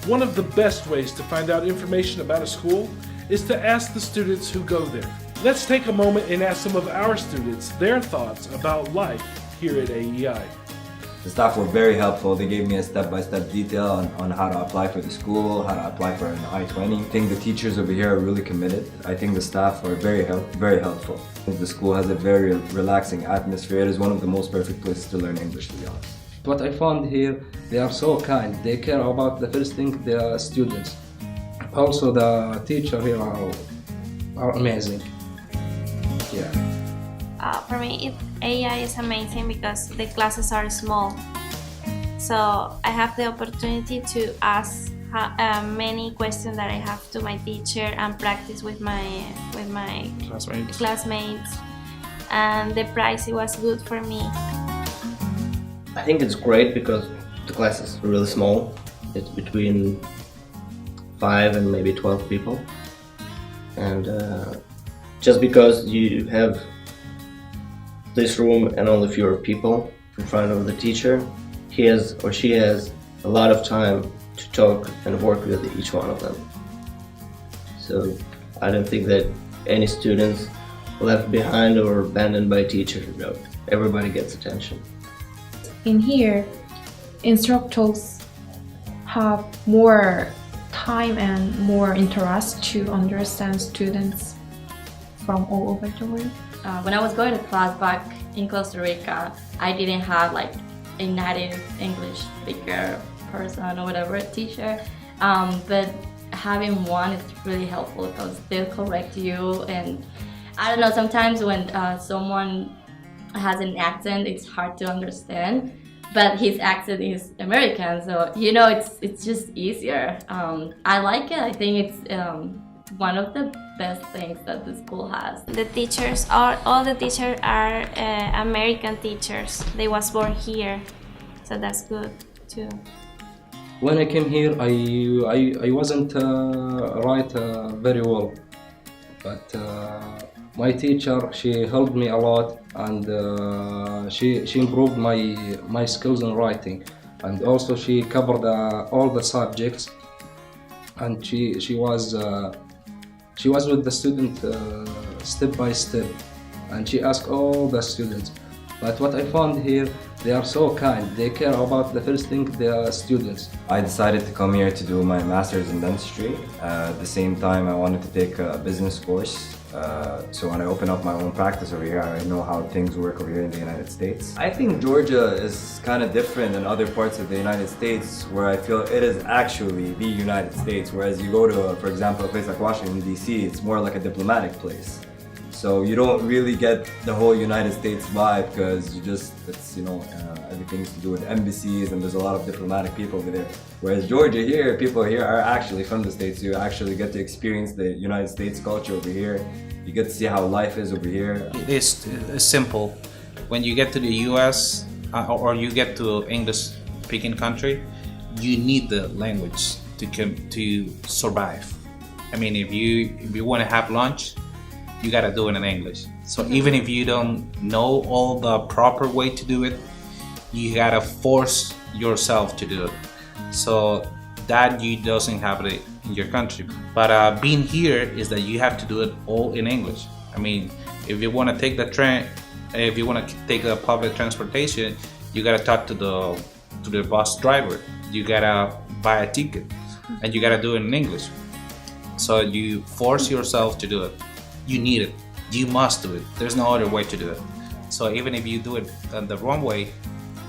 One of the best ways to find out information about a school is to ask the students who go there. Let's take a moment and ask some of our students their thoughts about life here at AEI. The staff were very helpful. They gave me a step-by-step detail on how to apply for the school, how to apply for an I-20. I think the teachers over here are really committed. I think the staff are very helpful. The school has a very relaxing atmosphere. It is one of the most perfect places to learn English, to be honest. What I found here, they are so kind. They care about the first thing, the students. Also, the teachers here are amazing. Yeah. For me, AEI is amazing because the classes are small. So I have the opportunity to ask many questions that I have to my teacher and practice with my classmates. And the price was good for me. I think it's great because the classes are really small. It's between 5 and maybe 12 people. And just because you have this room and only fewer people in front of the teacher, he has or she has a lot of time to talk and work with each one of them. So I don't think that any students left behind or abandoned by teachers. No, everybody gets attention. In here, instructors have more time and more interest to understand students from all over the world. When I was going to class back in Costa Rica, I didn't have like a native English speaker person or whatever, teacher, but having one is really helpful because they'll correct you. And I don't know, sometimes when someone has an accent, it's hard to understand, but his accent is American, so you know, it's just easier. I like it. I think it's one of the best things that the school has. The teachers all the teachers are American teachers. They was born here, so that's good too. When I came here, I wasn't write very well, but my teacher, she helped me a lot, and she improved my skills in writing, and also she covered all the subjects, and she was with the student step by step, and she asked all the students. But what I found here, they are so kind. They care about the first thing, the students. I decided to come here to do my master's in dentistry. At the same time, I wanted to take a business course. So when I open up my own practice over here, I know how things work over here in the United States. I think Georgia is kind of different than other parts of the United States, where I feel it is actually the United States. Whereas you go to, for example, a place like Washington, D.C., it's more like a diplomatic place. So you don't really get the whole United States vibe because it's, you know, everything's to do with embassies, and there's a lot of diplomatic people over there. Whereas Georgia here, people here are actually from the States. You actually get to experience the United States culture over here. You get to see how life is over here. It is simple. When you get to the US or you get to English-speaking country, you need the language to survive. I mean, if you want to have lunch, you gotta do it in English. So even if you don't know all the proper way to do it, you gotta force yourself to do it. So that you doesn't have it in your country. But being here is that you have to do it all in English. I mean, if you want to take the train, if you want to take the public transportation, you gotta talk to the bus driver. You gotta buy a ticket, and you gotta do it in English. So you force yourself to do it. You need it. You must do it. There's no other way to do it. So even if you do it the wrong way,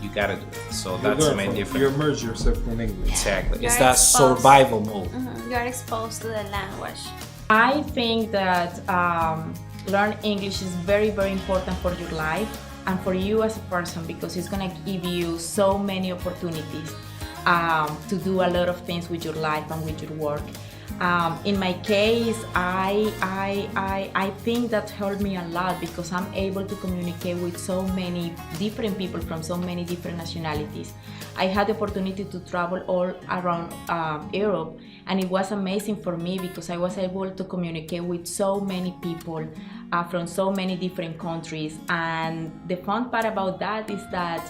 you gotta do it. So that's the main difference. You immerse yourself in English. Exactly. You're It's that exposed. survival mode. You are exposed to the language. I think that learn English is very, very important for your life and for you as a person, because it's gonna give you so many opportunities to do a lot of things with your life and with your work. In my case, I think that helped me a lot because I'm able to communicate with so many different people from so many different nationalities. I had the opportunity to travel all around Europe, and it was amazing for me because I was able to communicate with so many people from so many different countries. And the fun part about that is that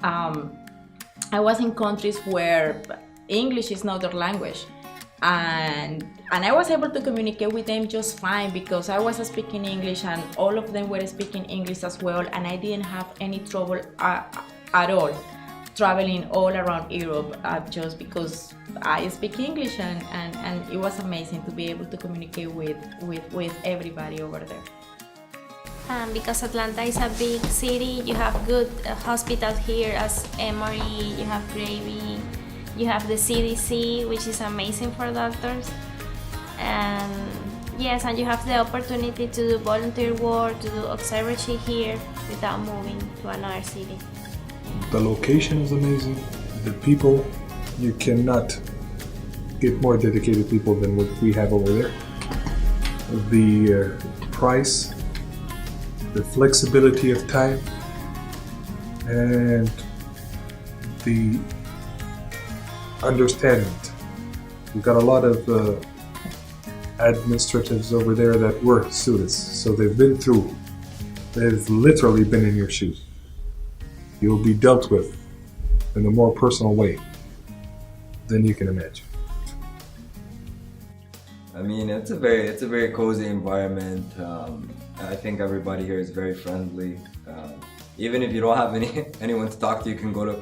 I was in countries where English is not their language. And I was able to communicate with them just fine because I was speaking English and all of them were speaking English as well, and I didn't have any trouble at all traveling all around Europe just because I speak English, and it was amazing to be able to communicate with everybody over there. Because Atlanta is a big city, you have good hospitals here as Emory, you have Gravy, you have the CDC, which is amazing for doctors. And yes, and you have the opportunity to do volunteer work, to do observatory here without moving to another city. The location is amazing. The people, you cannot get more dedicated people than what we have over there. The price, the flexibility of time, and the understanding. We've got a lot of administratives over there that were students, so they've literally been in your shoes. You'll be dealt with in a more personal way than you can imagine. I mean, it's a very cozy environment. I think everybody here is very friendly. Even if you don't have anyone to talk to, you can go to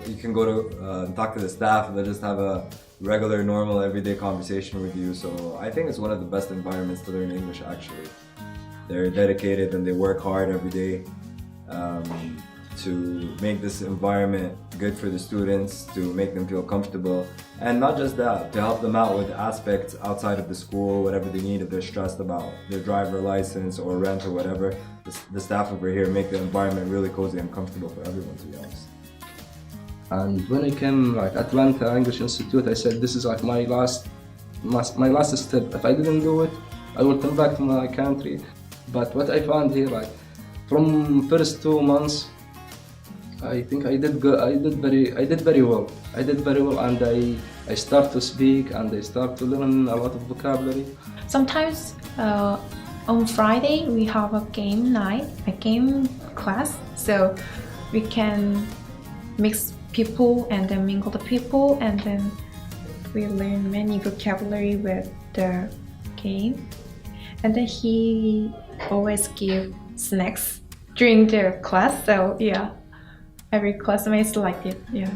talk to the staff. They'll just have a regular, normal, everyday conversation with you. So I think it's one of the best environments to learn English. Actually, they're dedicated and they work hard every day to make this environment good for the students, to make them feel comfortable, and not just that, to help them out with aspects outside of the school, whatever they need. If they're stressed about their driver license or rent or whatever, the staff over here make the environment really cozy and comfortable for everyone, to be honest. And when I came like Atlanta English Institute, I said this is like my last step. If I didn't do it, I will come back to my country. But what I found here, like from first 2 months, I think I did very well. And I start to speak and I start to learn a lot of vocabulary. Sometimes on Friday we have a game night, a game class, so we can mix people and then mingle the people, and then we learn many vocabulary with the game. And then he always give snacks during the class, so yeah. Every classmate liked it, yeah.